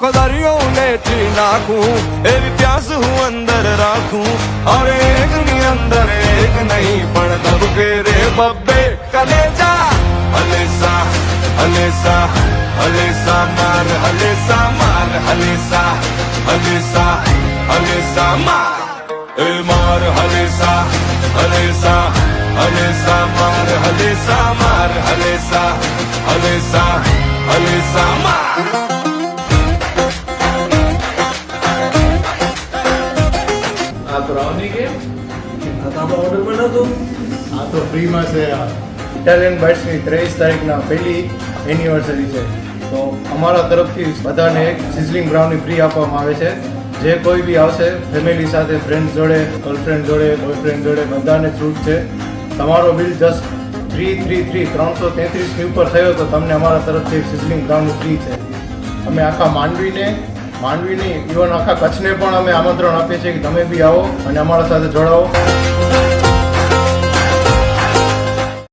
आंखों दरियों लेती नाखूं एवी प्यास हूँ अंदर राखूं और एक नी अंदर एक नहीं पण तब के रे बब्बे कलेजा हलेसा हलेसा हलेसा मार हलेसा मार हलेसा हलेसा हलेसा मार ए मार हलेसा हलेसा हलेसा मार हलेसा मार हलेसा हलेसा हलेसा मार आप रावनी के ऑर्डर बना दो। આ તો ફ્રીમાં છે ઇટાલિયન બાઇટ્સની 23 તારીખના પહેલી એનિવર્સરી છે તો અમારા તરફથી બધાને એક સિઝલિંગ બ્રાઉની ફ્રી આપવામાં આવે છે જે કોઈ બી આવશે ફેમિલી સાથે ફ્રેન્ડ્સ જોડે ગર્લફ્રેન્ડ જોડે બોયફ્રેન્ડ જોડે બધાને છૂટ છે તમારો બિલ જસ્ટ 333 ઉપર થયો તો તમને અમારા તરફથી એક સિઝલિંગ બ્રાઉન ફ્રી છે અમે આખા માંડવી નહીં ઇવન આખા કચ્છને પણ અમે આમંત્રણ આપીએ છીએ કે તમે બી આવો અને અમારા સાથે જોડાઓ।